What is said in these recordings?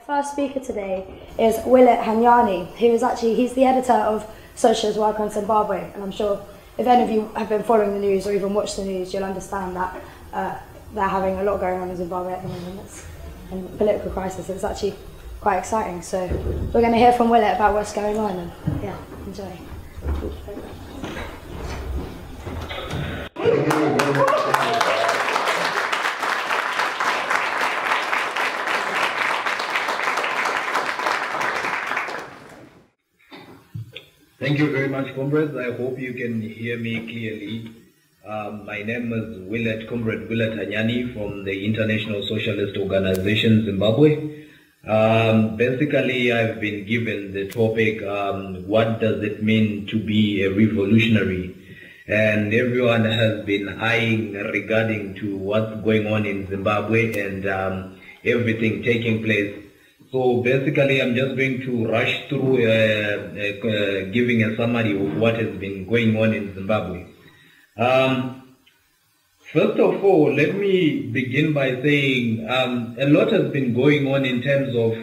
First speaker today is Willet Hanyani, who is he's the editor of Socialist Work on Zimbabwe, and I'm sure if any of you have been following the news or even watched the news, you'll understand that they're having a lot going on in Zimbabwe at the moment. It's a political crisis. It's actually quite exciting. So we're going to hear from Willet about what's going on, and yeah, enjoy. Thank you very much, comrades. I hope you can hear me clearly. My name is Comrade Willet Hanyani from the International Socialist Organization, Zimbabwe. Basically, I've been given the topic, what does it mean to be a revolutionary? And everyone has been eyeing regarding to what's going on in Zimbabwe and everything taking place. So basically, I'm just going to rush through giving a summary of what has been going on in Zimbabwe. First of all, let me begin by saying a lot has been going on in terms of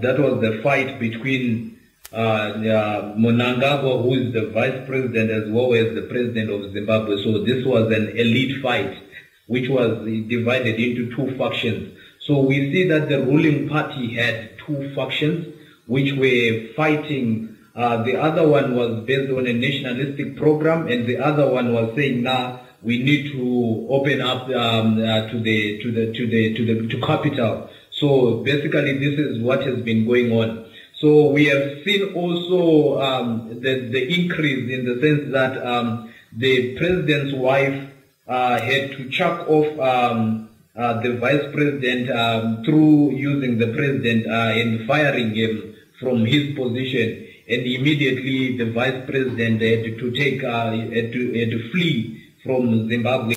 that was the fight between Mnangagwa, who is the vice president, as well as the president of Zimbabwe. So this was an elite fight, which was divided into two factions. So we see that the ruling party had two factions which were fighting. The other one was based on a nationalistic program, and the other one was saying, "Nah, we need to open up to capital." So basically, this is what has been going on. So we have seen also the increase in the sense that the president's wife had to chuck off the vice president through using the president and firing him from his position, and immediately the vice president had to take had to flee from Zimbabwe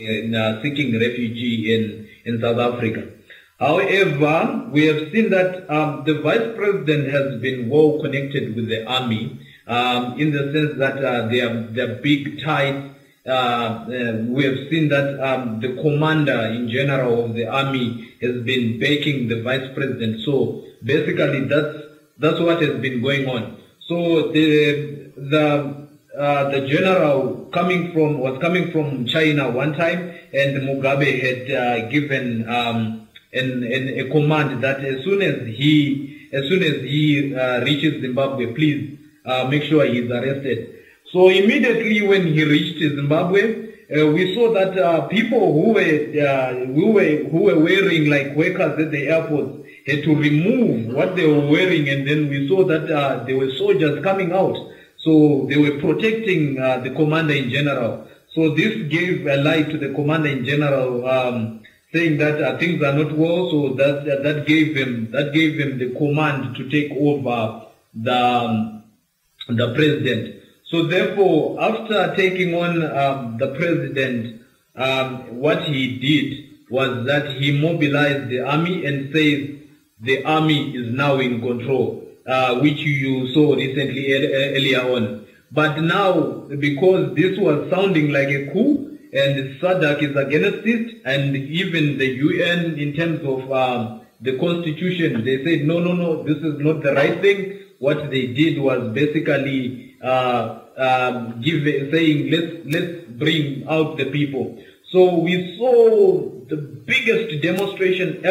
seeking refuge in South Africa. However, we have seen that the vice president has been well connected with the army in the sense that they are big ties. We have seen that the commander in general of the army has been backing the vice president. So basically, that's what has been going on. So the general was coming from China one time, and Mugabe had given a command that as soon as he reaches Zimbabwe, please make sure he's arrested. So immediately when he reached Zimbabwe, we saw that people who were wearing like workers at the airport had to remove what they were wearing, and then we saw that there were soldiers coming out. So they were protecting the commander in general. So this gave a light to the commander in general, saying that things are not well. So that gave him the command to take over the president. So therefore, after taking on the president, what he did was that he mobilized the army and says the army is now in control, which you saw recently earlier on. But now, because this was sounding like a coup, and SADC is against it, and even the UN in terms of the constitution, they said, no, this is not the right thing. What they did was basically saying, let's bring out the people. So we saw the biggest demonstration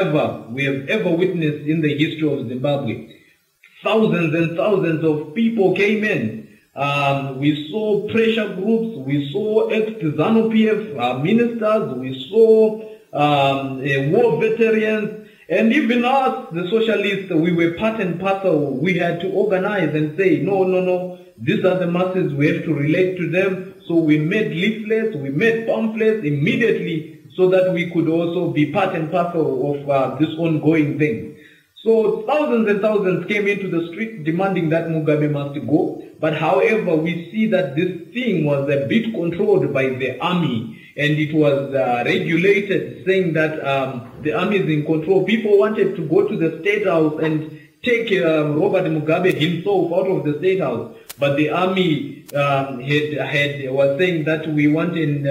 we have ever witnessed in the history of Zimbabwe. Thousands and thousands of people came in. We saw pressure groups, we saw ex-ZANU-PF ministers, we saw war veterans, and even us, the socialists, we were part and parcel. We had to organize and say, no, these are the masses, we have to relate to them. So we made leaflets, we made pamphlets immediately so that we could also be part and parcel of this ongoing thing. So thousands and thousands came into the street demanding that Mugabe must go. But however, we see that this thing was a bit controlled by the army, and it was regulated, saying that the army is in control. People wanted to go to the State House and take Robert Mugabe himself out of the State House. But the army was saying that we want in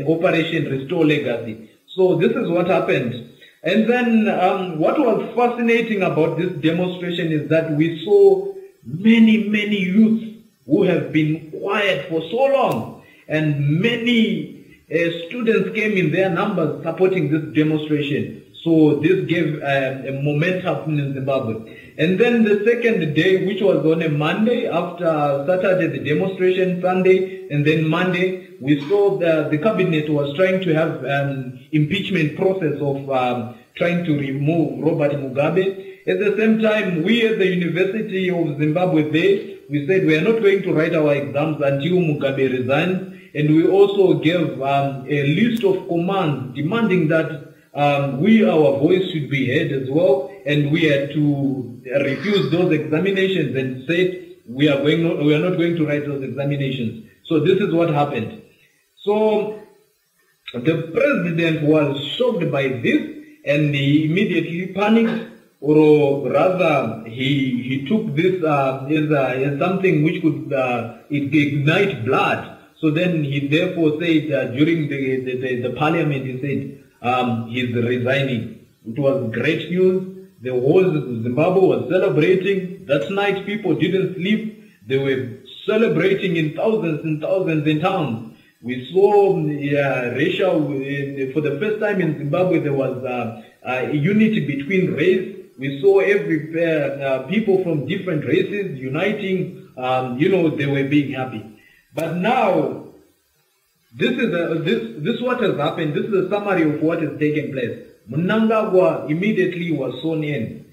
Operation Restore Legacy. So this is what happened. And then what was fascinating about this demonstration is that we saw many youths who have been quiet for so long, and many students came in their numbers supporting this demonstration. So this gave a momentum in Zimbabwe. And then the second day, which was on a Monday, after Saturday the demonstration, Sunday, and then Monday, we saw the cabinet was trying to have an impeachment process of trying to remove Robert Mugabe. At the same time, we at the University of Zimbabwe there, we said we are not going to write our exams until Mugabe resigns. And we also gave a list of commands demanding that our voice should be heard as well, and we had to refuse those examinations and said we are not going to write those examinations. So this is what happened. So the president was shocked by this, and he immediately panicked, or rather he took this as something which could ignite blood. So then he therefore said during the parliament, he said he's resigning. It was great news. The whole Zimbabwe was celebrating. That night people didn't sleep. They were celebrating in thousands and thousands in towns. We saw racial, for the first time in Zimbabwe there was a unity between race. We saw every people from different races uniting. They were being happy. But now, this what has happened. This is a summary of what has taken place. Mnangagwa immediately was sworn in.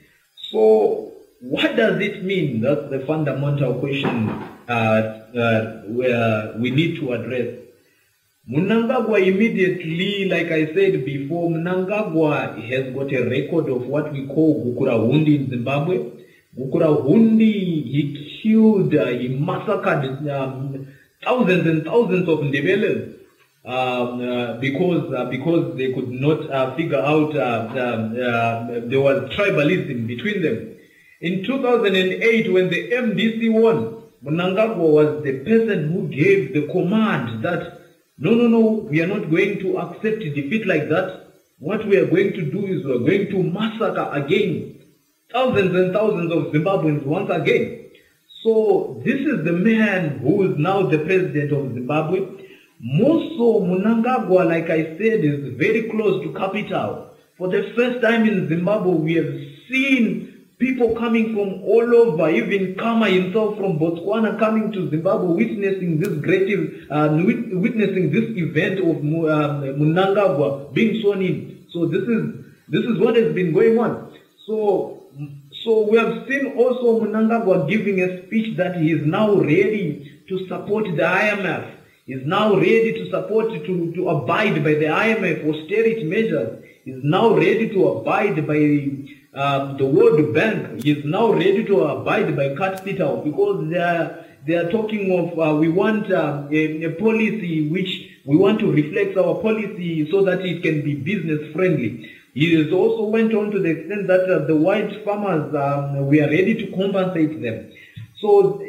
So, what does it mean? That's the fundamental question where we need to address. Mnangagwa immediately, like I said before, Mnangagwa has got a record of what we call Gukurahundi in Zimbabwe. Gukurahundi, he killed, he massacred thousands and thousands of Ndebelers because they could not figure out there was tribalism between them. In 2008, when the MDC won, Mnangagwa was the person who gave the command that no, we are not going to accept defeat like that. What we are going to do is we are going to massacre again thousands and thousands of Zimbabweans once again. So this is the man who is now the president of Zimbabwe. More so, Mnangagwa, like I said, is very close to capital. For the first time in Zimbabwe, we have seen people coming from all over, even Kama himself from Botswana coming to Zimbabwe, witnessing this witnessing this event of Mnangagwa being sworn in. So this is what has been going on. So we have seen also Mnangagwa giving a speech that he is now ready to support the IMF. He is now ready to support, to abide by the IMF austerity measures. He is now ready to abide by the World Bank. He is now ready to abide by Capitalism, because they are talking of we want a policy which we want to reflect our policy so that it can be business friendly. He has also went on to the extent that the white farmers, we are ready to compensate them. So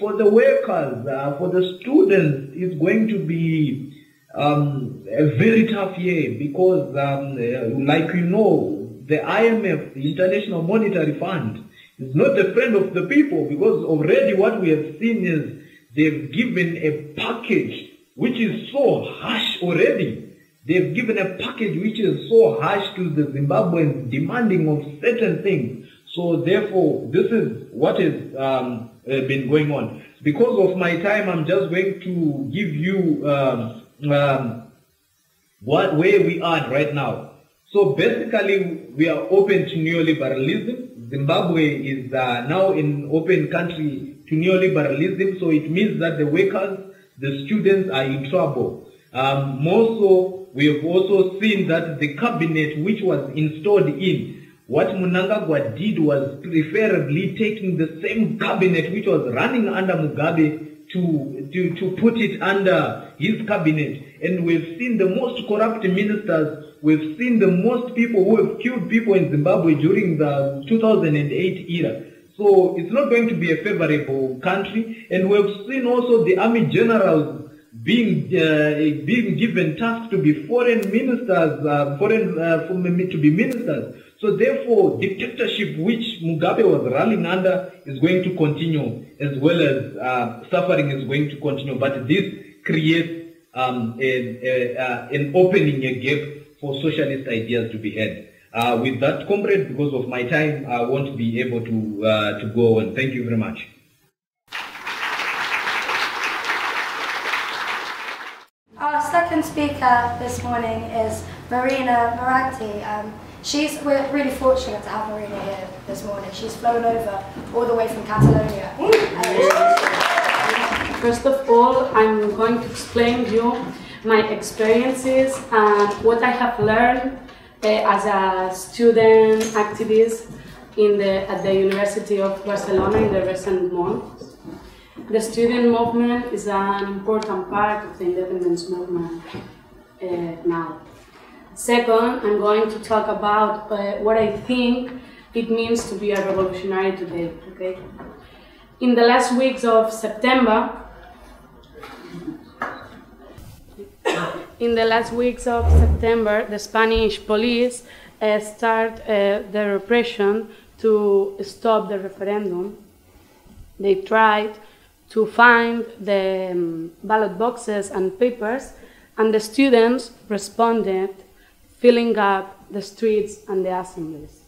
for the workers, for the students, it's going to be a very tough year, because like you know, the IMF, the International Monetary Fund, is not a friend of the people, because already what we have seen is they've given a package which is so harsh already. They've given a package which is so harsh to the Zimbabweans, demanding of certain things. So therefore, this is what has been going on. Because of my time, I'm just going to give you where we are right now. So basically, we are open to neoliberalism. Zimbabwe is now an open country to neoliberalism. So it means that the workers, the students are in trouble. More so, we have also seen that the cabinet which was installed in, what Mnangagwa did was preferably taking the same cabinet which was running under Mugabe to put it under his cabinet. And we've seen the most corrupt ministers. We've seen the most people who have killed people in Zimbabwe during the 2008 era. So it's not going to be a favorable country. And we've seen also the army generals being given tasks to be foreign ministers, to be ministers. So therefore, dictatorship which Mugabe was rallying under is going to continue, as well as suffering is going to continue. But this creates an opening, a gap for socialist ideas to be had. With that, comrade, because of my time, I won't be able to go on. Thank you very much. Our second speaker this morning is Marina Morante. We're really fortunate to have Marina here this morning. She's flown over all the way from Catalonia. First of all, I'm going to explain to you my experiences and what I have learned as a student activist at the University of Barcelona in the recent months. The student movement is an important part of the independence movement now. Second, I'm going to talk about what I think it means to be a revolutionary today. Okay? In the last weeks of September, the Spanish police started the repression to stop the referendum. They tried to find the ballot boxes and papers, and the students responded, filling up the streets and the assemblies.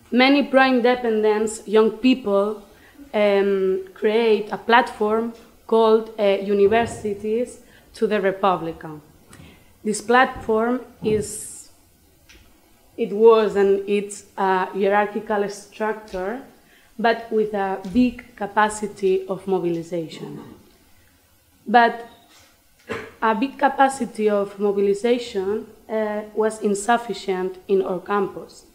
Many pro-independence young people create a platform called Universities to the Republica. This platform it's a hierarchical structure, but with a big capacity of mobilization. But a big capacity of mobilization was insufficient in our campus.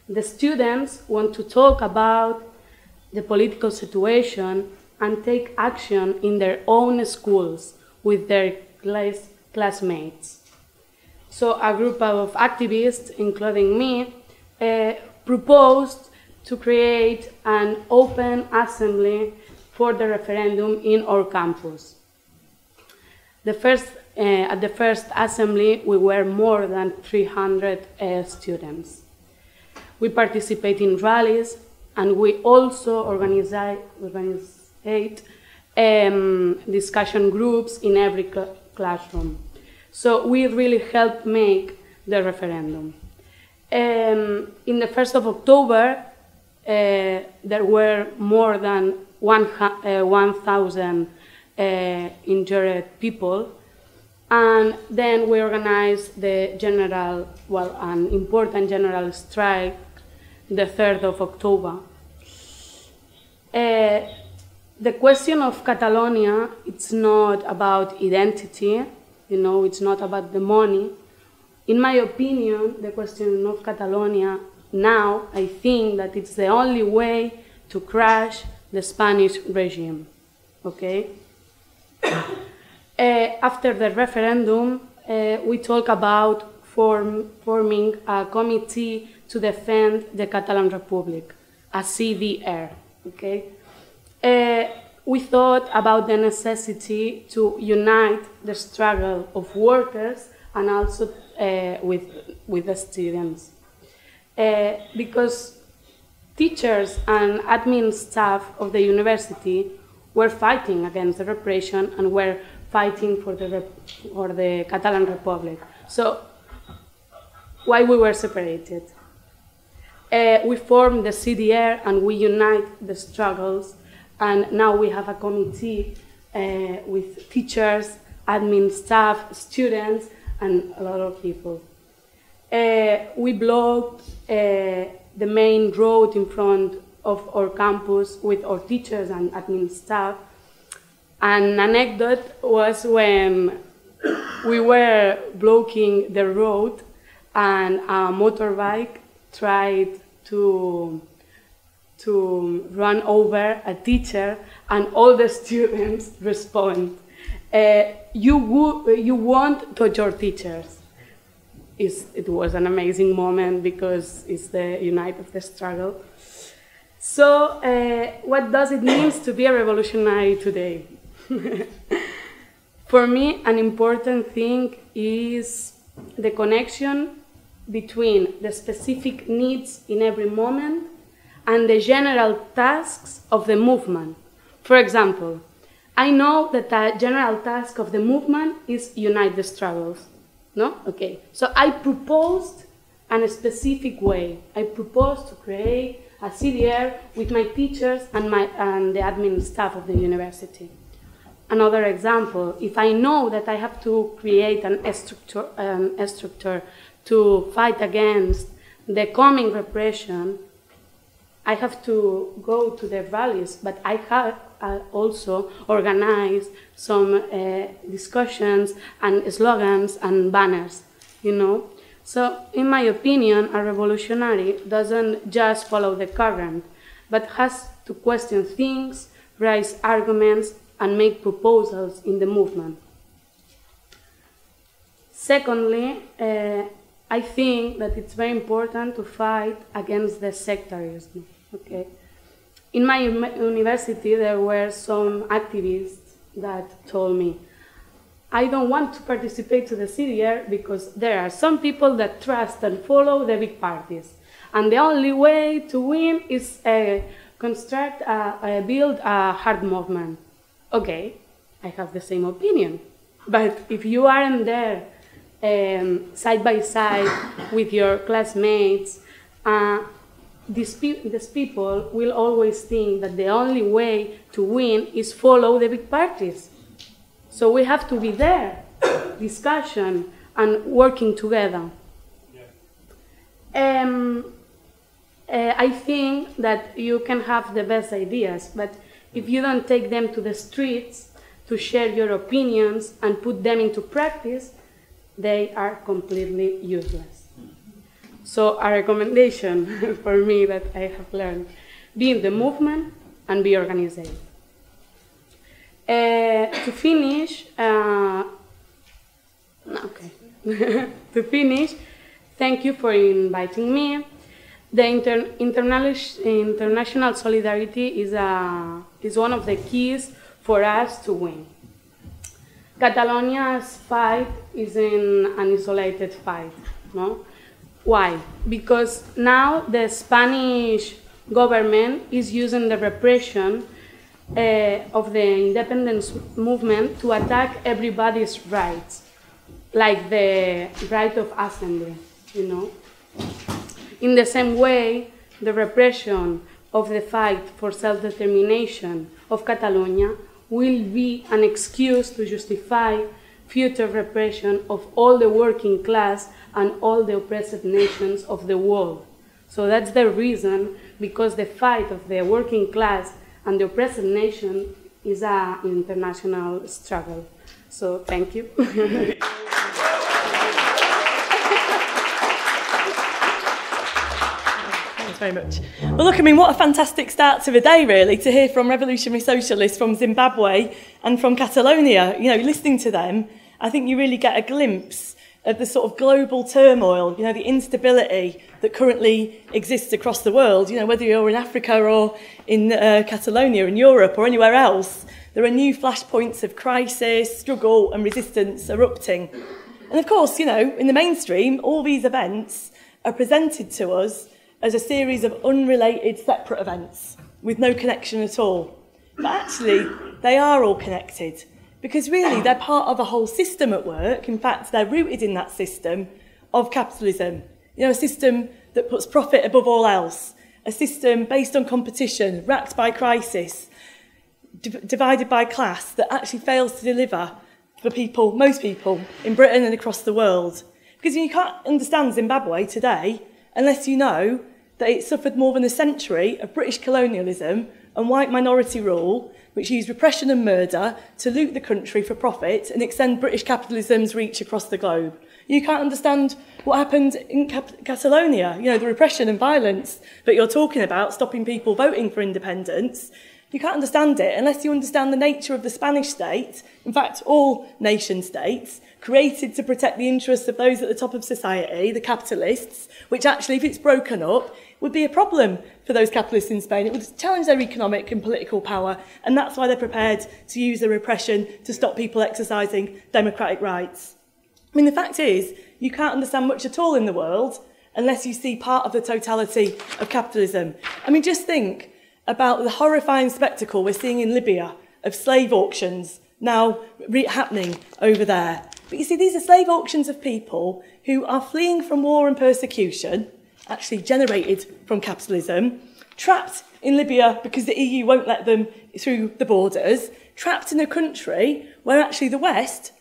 The students want to talk about the political situation and take action in their own schools with their classmates. So a group of activists, including me, proposed to create an open assembly for the referendum in our campus. At the first assembly, we were more than 300 students. We participate in rallies, and we also organize discussion groups in every classroom. So we really helped make the referendum. In the 1st of October, there were more than 1,000 injured people, and then we organized an important general strike the 3rd of October. The question of Catalonia, it's not about identity, it's not about the money. In my opinion, the question of Catalonia now, I think that it's the only way to crush the Spanish regime, okay? After the referendum, we talk about forming a committee to defend the Catalan Republic, a CDR, okay? We thought about the necessity to unite the struggle of workers and also with the students. Because teachers and admin staff of the university were fighting against the repression and were fighting for the Catalan Republic. So, why we were separated? We formed the CDR and we unite the struggles, and now we have a committee with teachers, admin staff, students, and a lot of people. We blocked the main road in front of our campus with our teachers and admin staff. An anecdote was when we were blocking the road and a motorbike tried to run over a teacher, and all the students respond, you won't touch your teachers. It was an amazing moment because it's the unite of the struggle. So what does it mean to be a revolutionary today? For me, an important thing is the connection between the specific needs in every moment and the general tasks of the movement. For example, I know that the general task of the movement is unite the struggles. No? Okay. So I proposed in a specific way. I proposed to create a CDR with my teachers and the admin staff of the university. Another example, if I know that I have to create a structure to fight against the coming repression, I have to go to their values, but I have also organized some discussions and slogans and banners, you know. So, in my opinion, a revolutionary doesn't just follow the current, but has to question things, raise arguments, and make proposals in the movement. Secondly, I think that it's very important to fight against the sectarism. Okay? In my university, there were some activists that told me, I don't want to participate to the CDR because there are some people that trust and follow the big parties. And the only way to win is build a hard movement. Okay, I have the same opinion. But if you aren't there side by side with your classmates, these people will always think that the only way to win is follow the big parties. So we have to be there, discussion and working together. I think that you can have the best ideas, but if you don't take them to the streets to share your opinions and put them into practice, they are completely useless. So a recommendation for me that I have learned, be in the movement and be organized. To finish, thank you for inviting me. The international solidarity is one of the keys for us to win. Catalonia's fight isn't an isolated fight, no? Why? Because now the Spanish government is using the repression of the independence movement to attack everybody's rights, like the right of assembly, you know? In the same way, the repression of the fight for self-determination of Catalonia will be an excuse to justify future repression of all the working class and all the oppressed nations of the world. So that's the reason, because the fight of the working class and the oppressed nation is an international struggle. So thank you. Very much. Well, look, I mean, what a fantastic start to the day, really, to hear from revolutionary socialists from Zimbabwe and from Catalonia. You know, listening to them, I think you really get a glimpse of the sort of global turmoil, you know, the instability that currently exists across the world. You know, whether you're in Africa or in Catalonia, in Europe or anywhere else, there are new flashpoints of crisis, struggle and resistance erupting. And of course, you know, in the mainstream, all these events are presented to us as a series of unrelated separate events with no connection at all. But actually, they are all connected because really they're part of a whole system at work. In fact, they're rooted in that system of capitalism. You know, a system that puts profit above all else, a system based on competition, racked by crisis, divided by class, that actually fails to deliver for people, most people, in Britain and across the world. Because you can't understand Zimbabwe today unless you know that it suffered more than a century of British colonialism and white minority rule, which used repression and murder to loot the country for profit and extend British capitalism's reach across the globe. You can't understand what happened in Catalonia, you know, the repression and violence that you're talking about, stopping people voting for independence. You can't understand it unless you understand the nature of the Spanish state, in fact, all nation states, created to protect the interests of those at the top of society, the capitalists, which actually, if it's broken up, would be a problem for those capitalists in Spain. It would challenge their economic and political power, and that's why they're prepared to use the repression to stop people exercising democratic rights. I mean, the fact is, you can't understand much at all in the world unless you see part of the totality of capitalism. I mean, just think about the horrifying spectacle we're seeing in Libya of slave auctions now happening over there. But you see, these are slave auctions of people who are fleeing from war and persecution, actually generated from capitalism, trapped in Libya because the EU won't let them through the borders, trapped in a country where actually the West,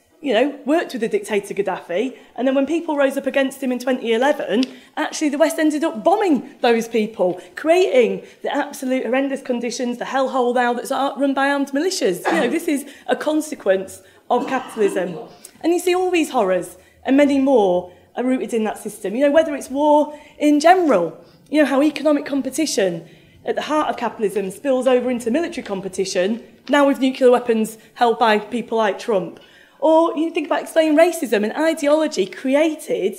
worked with the dictator Gaddafi, and then when people rose up against him in 2011, actually the West ended up bombing those people, creating the absolute horrendous conditions, the hellhole now that's run by armed militias. This is a consequence of capitalism. And you see all these horrors, and many more, are rooted in that system. Whether it's war in general, how economic competition at the heart of capitalism spills over into military competition, now with nuclear weapons held by people like Trump. Or you think about explaining racism, and ideology created,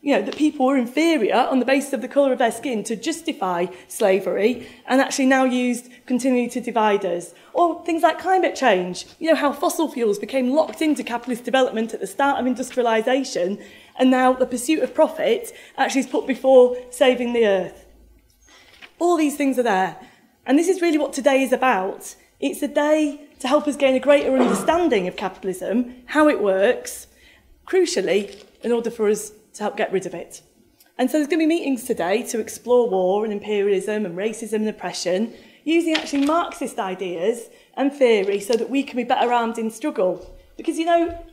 that people were inferior on the basis of the colour of their skin to justify slavery, and actually now used continually to divide us. Or things like climate change, how fossil fuels became locked into capitalist development at the start of industrialisation, and now the pursuit of profit actually is put before saving the earth. All these things are there. And this is really what today is about. It's a day to help us gain a greater understanding of capitalism, how it works, crucially, in order for us to help get rid of it. And so there's going to be meetings today to explore war and imperialism and racism and oppression, using actually Marxist ideas and theory so that we can be better armed in struggle. Because,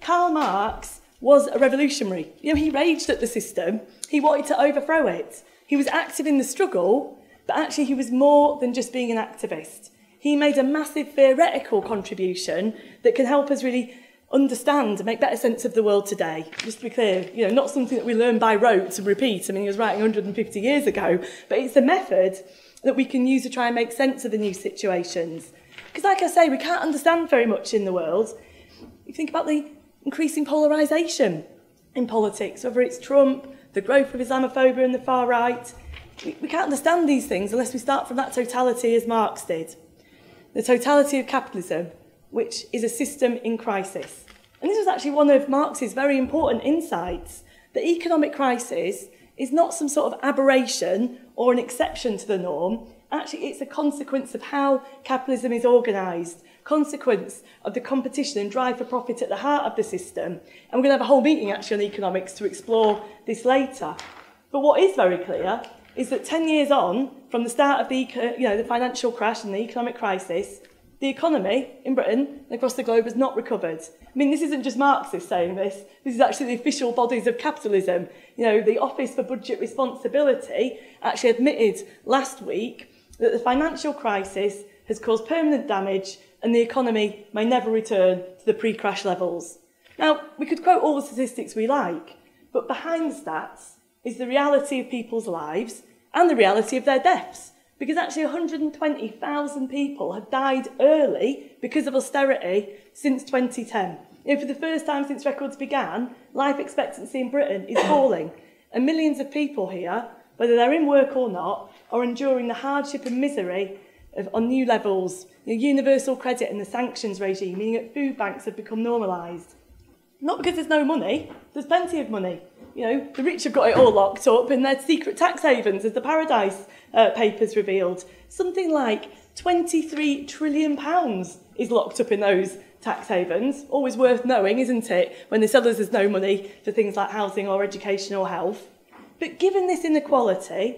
Karl Marx was a revolutionary. He raged at the system. He wanted to overthrow it. He was active in the struggle, but actually he was more than just being an activist. He made a massive theoretical contribution that can help us really understand and make better sense of the world today. Just to be clear, not something that we learn by rote and repeat. I mean, he was writing 150 years ago, but it's a method that we can use to try and make sense of the new situations. Because like I say, we can't understand very much in the world. You think about the increasing polarisation in politics, whether it's Trump, the growth of Islamophobia and the far right. We can't understand these things unless we start from that totality as Marx did. The totality of capitalism, which is a system in crisis. And this was actually one of Marx's very important insights. The economic crisis is not some sort of aberration or an exception to the norm. Actually, it's a consequence of how capitalism is organised, consequence of the competition and drive for profit at the heart of the system. And we're going to have a whole meeting actually on economics to explore this later. But what is very clear is that 10 years on, from the start of the financial crash and the economic crisis, the economy in Britain and across the globe has not recovered. I mean, this isn't just Marxists saying this. This is actually the official bodies of capitalism. The Office for Budget Responsibility actually admitted last week that the financial crisis has caused permanent damage and the economy may never return to the pre-crash levels. Now, we could quote all the statistics we like, but behind the stats is the reality of people's lives and the reality of their deaths. Because actually 120,000 people have died early because of austerity since 2010. For the first time since records began, life expectancy in Britain is falling. And millions of people here, whether they're in work or not, are enduring the hardship and misery on new levels. Universal credit and the sanctions regime, meaning that food banks have become normalised. Not because there's no money, there's plenty of money. The rich have got it all locked up in their secret tax havens, as the Paradise Papers revealed. Something like £23 trillion is locked up in those tax havens. Always worth knowing, isn't it, when they tell us there's no money for things like housing or education or health. But given this inequality,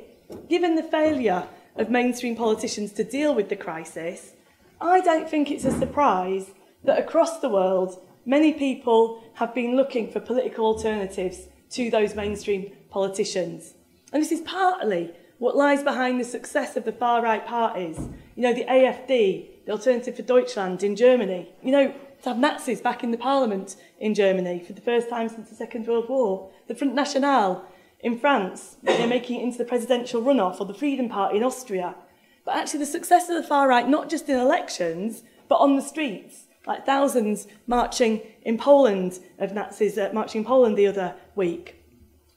given the failure of mainstream politicians to deal with the crisis, I don't think it's a surprise that across the world, many people have been looking for political alternatives to those mainstream politicians. And this is partly what lies behind the success of the far-right parties. The AfD, the Alternative for Deutschland in Germany. To have Nazis back in the parliament in Germany for the first time since the Second World War. The Front National in France, making it into the presidential runoff, or the Freedom Party in Austria. But actually the success of the far-right, not just in elections, but on the streets, like thousands marching in Poland, of Nazis marching in Poland the other week.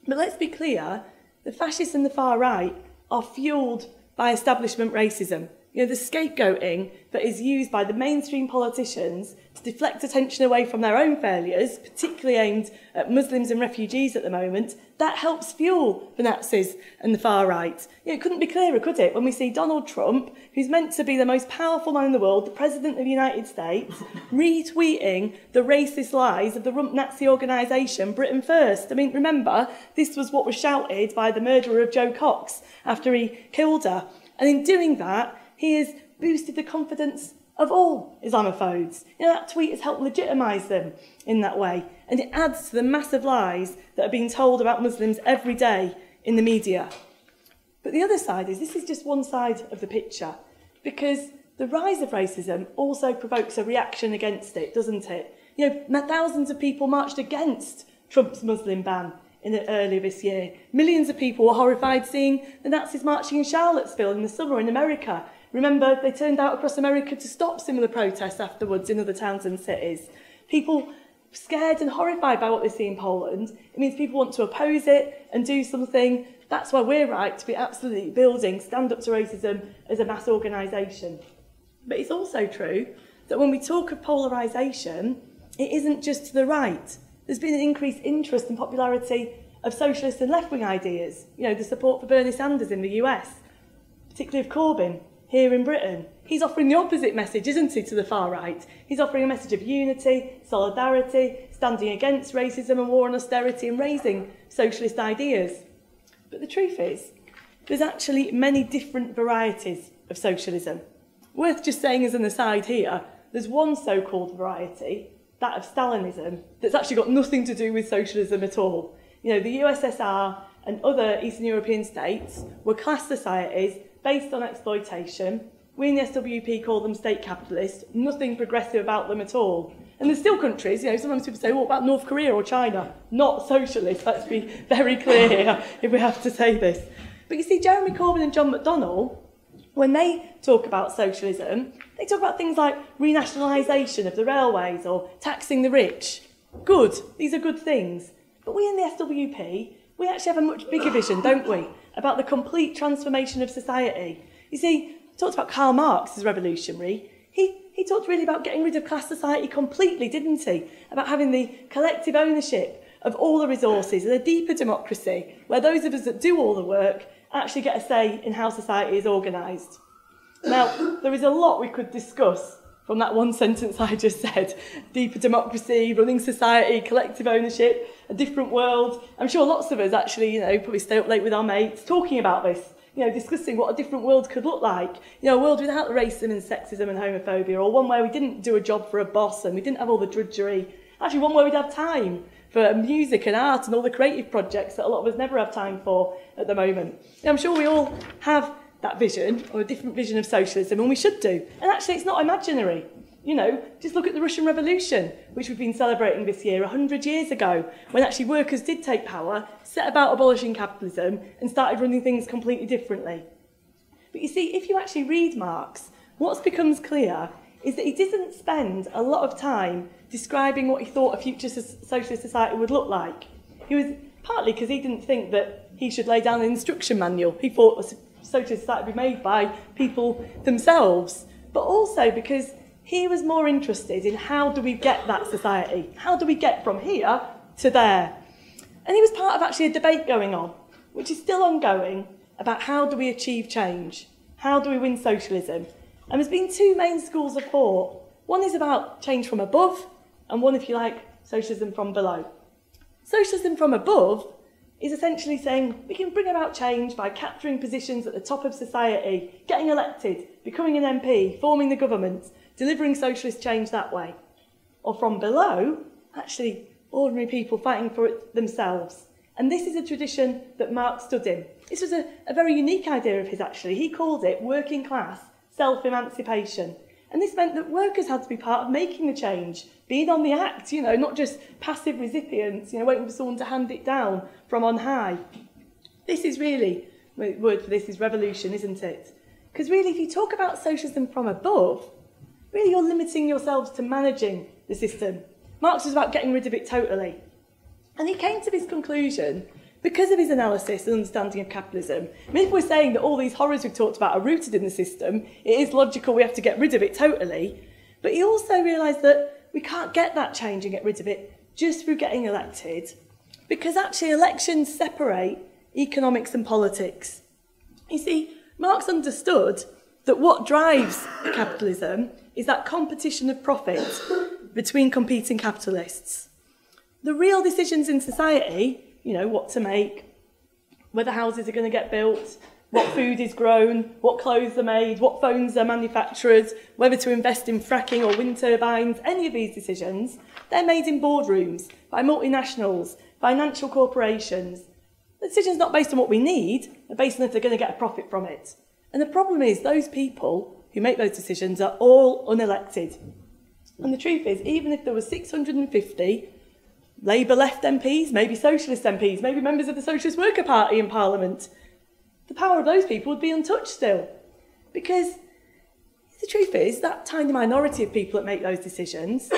But let's be clear, the fascists and the far right are fuelled by establishment racism. You know, the scapegoating that is used by the mainstream politicians to deflect attention away from their own failures, particularly aimed at Muslims and refugees at the moment, that helps fuel the Nazis and the far right. You know, it couldn't be clearer, could it, when we see Donald Trump, who's meant to be the most powerful man in the world, the President of the United States, retweeting the racist lies of the rump Nazi organisation Britain First. I mean, remember, this was what was shouted by the murderer of Jo Cox after he killed her. And in doing that, he has boosted the confidence of all Islamophobes. You know, that tweet has helped legitimise them in that way. And it adds to the massive lies that are being told about Muslims every day in the media. But the other side is, this is just one side of the picture, because the rise of racism also provokes a reaction against it, doesn't it? You know, thousands of people marched against Trump's Muslim ban earlier this year. Millions of people were horrified seeing the Nazis marching in Charlottesville in the summer in America. Remember, they turned out across America to stop similar protests afterwards in other towns and cities. People scared and horrified by what they see in Poland. It means people want to oppose it and do something. That's why we're right to be absolutely building Stand Up to Racism as a mass organisation. But it's also true that when we talk of polarisation, it isn't just to the right. There's been an increased interest and popularity of socialist and left-wing ideas. You know, the support for Bernie Sanders in the US, particularly of Corbyn here in Britain. He's offering the opposite message, isn't he, to the far right? He's offering a message of unity, solidarity, standing against racism and war on austerity and raising socialist ideas. But the truth is, there's actually many different varieties of socialism. Worth just saying as an aside here, there's one so-called variety, that of Stalinism, that's actually got nothing to do with socialism at all. You know, the USSR and other Eastern European states were class societies based on exploitation. We in the SWP call them state capitalist, nothing progressive about them at all. And there's still countries, you know, sometimes people say, what about North Korea or China? Not socialist, let's be very clear here if we have to say this. But you see, Jeremy Corbyn and John McDonnell, when they talk about socialism, they talk about things like renationalisation of the railways or taxing the rich. Good, these are good things. But we in the SWP, we actually have a much bigger vision, don't we, about the complete transformation of society. You see, I talked about Karl Marx as revolutionary. He talked really about getting rid of class society completely, didn't he? About having the collective ownership of all the resources and a deeper democracy, where those of us that do all the work actually get a say in how society is organised. Now, there is a lot we could discuss from that one sentence I just said. Deeper democracy, running society, collective ownership, a different world. I'm sure lots of us actually, you know, probably stay up late with our mates talking about this, you know, discussing what a different world could look like. You know, a world without racism and sexism and homophobia, or one where we didn't do a job for a boss and we didn't have all the drudgery. Actually, one where we'd have time for music and art and all the creative projects that a lot of us never have time for at the moment. You know, I'm sure we all have that vision, or a different vision of socialism, and we should do. And actually, it's not imaginary. You know, just look at the Russian Revolution, which we've been celebrating this year, 100 years ago, when actually workers did take power, set about abolishing capitalism, and started running things completely differently. But you see, if you actually read Marx, what becomes clear is that he didn't spend a lot of time describing what he thought a future socialist society would look like. He was partly because he didn't think that he should lay down an instruction manual. He thought a socialist society would be made by people themselves, but also because he was more interested in how do we get that society? How do we get from here to there? And he was part of actually a debate going on, which is still ongoing, about how do we achieve change? How do we win socialism? And there's been two main schools of thought. One is about change from above, and one, if you like, socialism from below. Socialism from above is essentially saying we can bring about change by capturing positions at the top of society, getting elected, becoming an MP, forming the government, delivering socialist change that way. Or from below, actually ordinary people fighting for it themselves. And this is a tradition that Marx stood in. This was a very unique idea of his, actually. He called it working class self-emancipation. And this meant that workers had to be part of making the change, being on the act, you know, not just passive recipients, you know, waiting for someone to hand it down from on high. This is really, the word for this is revolution, isn't it? Because really, if you talk about socialism from above, really you're limiting yourselves to managing the system. Marx was about getting rid of it totally. And he came to this conclusion because of his analysis and understanding of capitalism. I mean, if we're saying that all these horrors we've talked about are rooted in the system, it is logical we have to get rid of it totally. But he also realised that we can't get that change and get rid of it just through getting elected, because actually elections separate economics and politics. You see, Marx understood that what drives capitalism is that competition of profit between competing capitalists. The real decisions in society, you know, what to make, whether houses are going to get built, what food is grown, what clothes are made, what phones are manufactured, whether to invest in fracking or wind turbines, any of these decisions, they're made in boardrooms by multinationals, financial corporations. The decision's not based on what we need, they're based on if they're going to get a profit from it. And the problem is those people who make those decisions are all unelected. And the truth is, even if there were 650 Labour left MPs, maybe Socialist MPs, maybe members of the Socialist Worker Party in Parliament, the power of those people would be untouched still. Because the truth is, that tiny minority of people that make those decisions,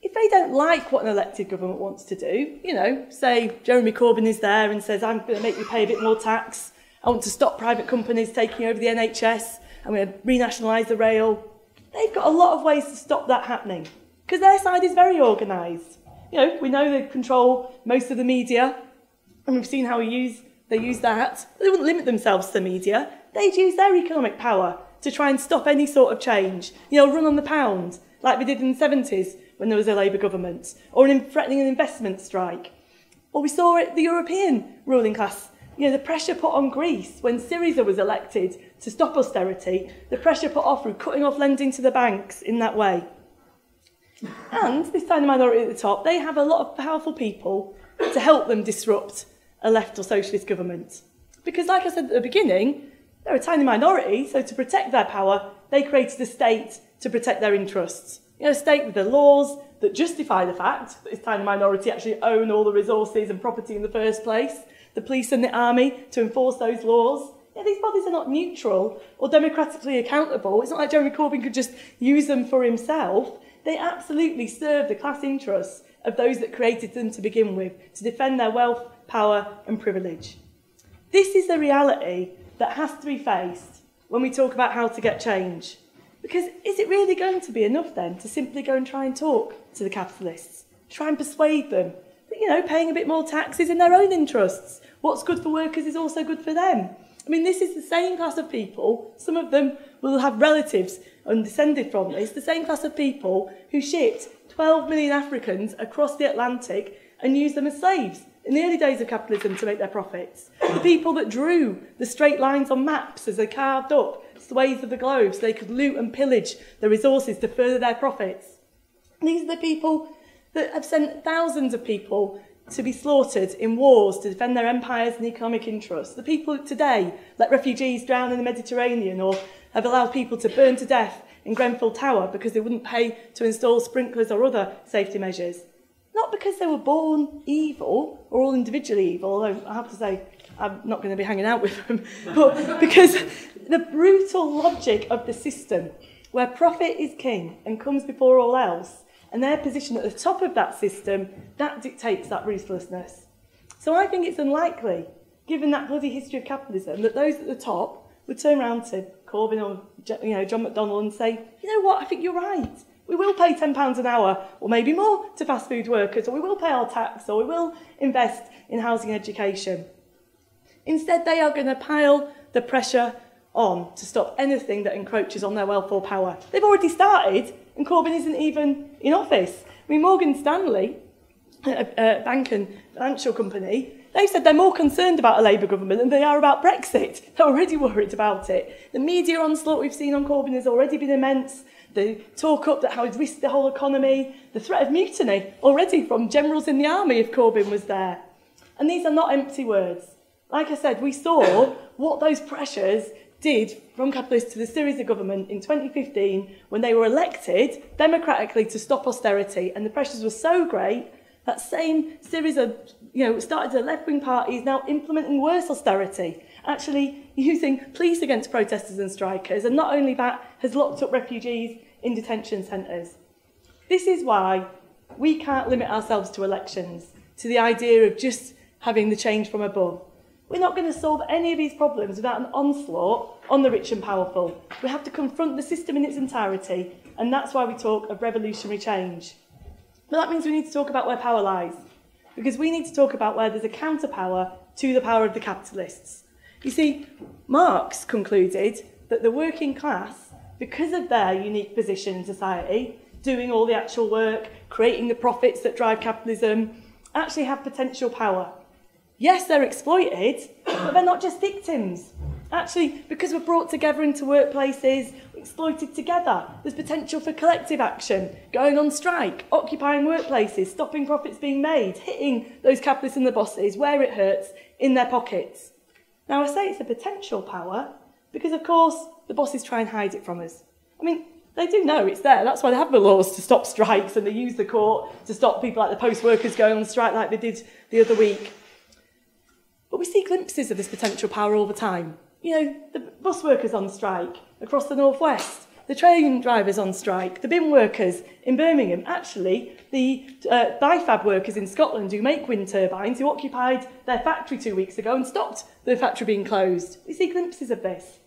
if they don't like what an elected government wants to do, you know, say Jeremy Corbyn is there and says, I'm going to make you pay a bit more tax, I want to stop private companies taking over the NHS, I'm going to renationalise the rail. They've got a lot of ways to stop that happening, because their side is very organised. You know, we know they control most of the media, and we've seen how they use that. But they wouldn't limit themselves to the media. They'd use their economic power to try and stop any sort of change. You know, run on the pound, like we did in the 70s when there was a Labour government, or threatening an investment strike. Or we saw it, the European ruling class, you know, the pressure put on Greece when Syriza was elected to stop austerity, the pressure put off through cutting off lending to the banks in that way. And this tiny minority at the top, they have a lot of powerful people to help them disrupt a left or socialist government. Because like I said at the beginning, they're a tiny minority, so to protect their power, they created a state to protect their interests. You know, a state with the laws that justify the fact that this tiny minority actually own all the resources and property in the first place, the police and the army to enforce those laws. You know, these bodies are not neutral or democratically accountable. It's not like Jeremy Corbyn could just use them for himself. They absolutely serve the class interests of those that created them to begin with, to defend their wealth, power and privilege. This is the reality that has to be faced when we talk about how to get change. Because is it really going to be enough then to simply go and try and talk to the capitalists, try and persuade them that, you know, paying a bit more tax is in their own interests. What's good for workers is also good for them. I mean, this is the same class of people, some of them will have relatives and descended from this, the same class of people who shipped 12 million Africans across the Atlantic and used them as slaves in the early days of capitalism to make their profits. The people that drew the straight lines on maps as they carved up swathes of the globe so they could loot and pillage the resources to further their profits. And these are the people that have sent thousands of people to be slaughtered in wars to defend their empires and economic interests. The people that today let refugees drown in the Mediterranean or have allowed people to burn to death in Grenfell Tower because they wouldn't pay to install sprinklers or other safety measures. Not because they were born evil or all individually evil, although I have to say I'm not going to be hanging out with them, but because the brutal logic of the system where profit is king and comes before all else, and their position at the top of that system, that dictates that ruthlessness. So I think it's unlikely, given that bloody history of capitalism, that those at the top would turn around to Corbyn or John McDonnell and say, you know what, I think you're right. We will pay £10 an hour, or maybe more, to fast food workers, or we will pay our tax, or we will invest in housing and education. Instead, they are going to pile the pressure on to stop anything that encroaches on their wealth or power. They've already started, and Corbyn isn't even in office. I mean, Morgan Stanley, a bank and financial company, they've said they're more concerned about a Labour government than they are about Brexit. They're already worried about it. The media onslaught we've seen on Corbyn has already been immense. The talk up that how he'd risked the whole economy, the threat of mutiny already from generals in the army if Corbyn was there. And these are not empty words. Like I said, we saw what those pressures did from capitalists to the Syriza government in 2015 when they were elected democratically to stop austerity, and the pressures were so great that same Syriza, started a left-wing party is now implementing worse austerity, actually using police against protesters and strikers, and not only that, has locked up refugees in detention centres. This is why we can't limit ourselves to elections, to the idea of just having the change from above. We're not going to solve any of these problems without an onslaught on the rich and powerful. We have to confront the system in its entirety, and that's why we talk of revolutionary change. But that means we need to talk about where power lies, because we need to talk about where there's a counterpower to the power of the capitalists. You see, Marx concluded that the working class, because of their unique position in society, doing all the actual work, creating the profits that drive capitalism, actually have potential power. Yes, they're exploited, but they're not just victims. Actually, because we're brought together into workplaces, we're exploited together, there's potential for collective action, going on strike, occupying workplaces, stopping profits being made, hitting those capitalists and the bosses where it hurts, in their pockets. Now, I say it's a potential power because, of course, the bosses try and hide it from us. I mean, they do know it's there. That's why they have the laws to stop strikes, and they use the court to stop people like the post workers going on strike like they did the other week. But we see glimpses of this potential power all the time. You know, the bus workers on strike across the northwest, the train drivers on strike, the bin workers in Birmingham, actually the bifab workers in Scotland who make wind turbines, who occupied their factory 2 weeks ago and stopped the factory being closed. We see glimpses of this.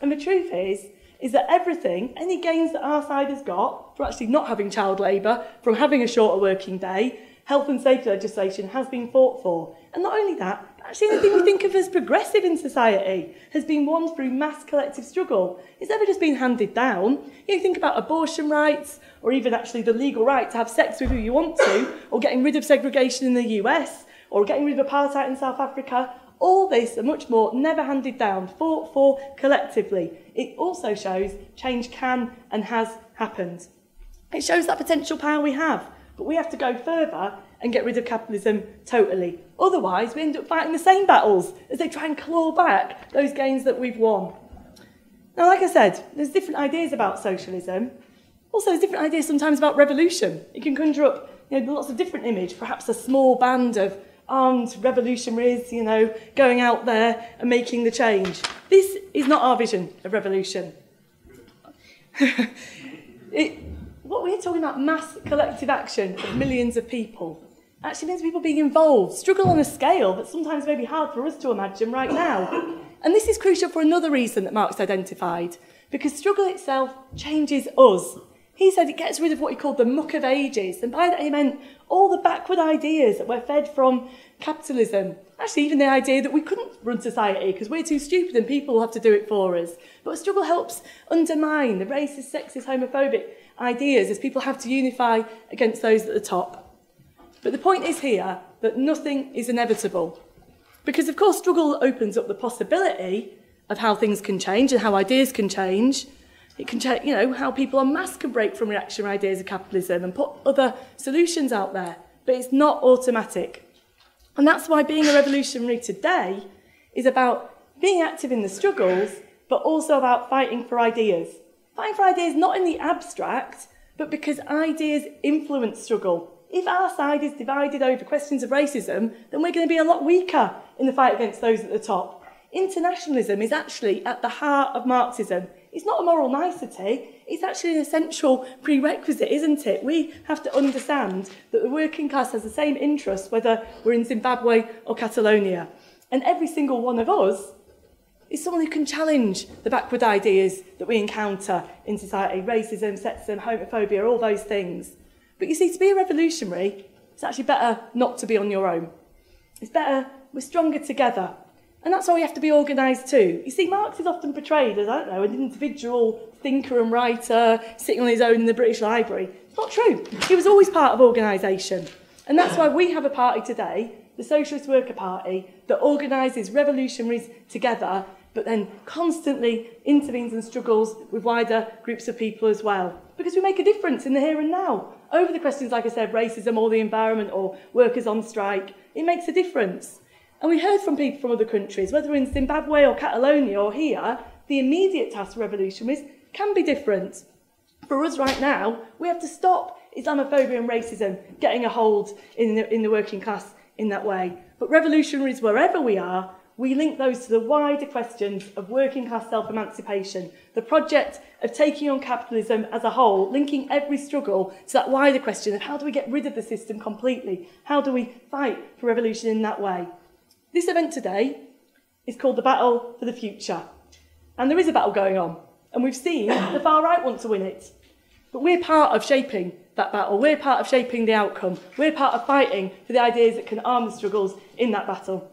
And the truth is that everything, any gains that our side has got from actually not having child labour, from having a shorter working day, health and safety legislation has been fought for. And not only that, actually anything we think of as progressive in society has been won through mass collective struggle. It's never just been handed down. You think about abortion rights, or even actually the legal right to have sex with who you want to, or getting rid of segregation in the US, or getting rid of apartheid in South Africa. All this and much more never handed down, fought for collectively. It also shows change can and has happened. It shows that potential power we have, but we have to go further and get rid of capitalism totally. Otherwise, we end up fighting the same battles as they try and claw back those gains that we've won. Now, like I said, there's different ideas about socialism. Also, there's different ideas sometimes about revolution. It can conjure up lots of different images, perhaps a small band of armed revolutionaries, going out there and making the change. This is not our vision of revolution. What we're talking about, mass collective action of millions of people, actually means people being involved, struggle on a scale that sometimes may be hard for us to imagine right now. And this is crucial for another reason that Marx identified, because struggle itself changes us. He said it gets rid of what he called the muck of ages, and by that he meant all the backward ideas that were fed from capitalism. Actually, even the idea that we couldn't run society because we're too stupid and people will have to do it for us. But struggle helps undermine the racist, sexist, homophobic ideas as people have to unify against those at the top. But the point is here that nothing is inevitable. Because, of course, struggle opens up the possibility of how things can change and how ideas can change. It can change, how people en masse can break from reactionary ideas of capitalism and put other solutions out there. But it's not automatic. And that's why being a revolutionary today is about being active in the struggles, but also about fighting for ideas. Fighting for ideas not in the abstract, but because ideas influence struggle. If our side is divided over questions of racism, then we're going to be a lot weaker in the fight against those at the top. Internationalism is actually at the heart of Marxism. It's not a moral nicety, it's actually an essential prerequisite, isn't it? We have to understand that the working class has the same interests whether we're in Zimbabwe or Catalonia. And every single one of us is someone who can challenge the backward ideas that we encounter in society, racism, sexism, homophobia, all those things. But you see, to be a revolutionary, it's actually better not to be on your own. It's better, we're stronger together. And that's why we have to be organised too. You see, Marx is often portrayed as, an individual thinker and writer sitting on his own in the British Library. It's not true. He was always part of organisation. And that's why we have a party today, the Socialist Worker Party, that organises revolutionaries together, but then constantly intervenes and struggles with wider groups of people as well. Because we make a difference in the here and now. Over the questions, like I said, racism or the environment or workers on strike, it makes a difference. And we heard from people from other countries, whether in Zimbabwe or Catalonia or here, the immediate task for revolutionaries can be different. For us right now, we have to stop Islamophobia and racism getting a hold in the working class in that way. But revolutionaries, wherever we are, we link those to the wider questions of working class self-emancipation, the project of taking on capitalism as a whole, linking every struggle to that wider question of how do we get rid of the system completely? How do we fight for revolution in that way? This event today is called the Battle for the Future. And there is a battle going on. And we've seen the far right want to win it. But we're part of shaping that battle. We're part of shaping the outcome. We're part of fighting for the ideas that can arm the struggles in that battle.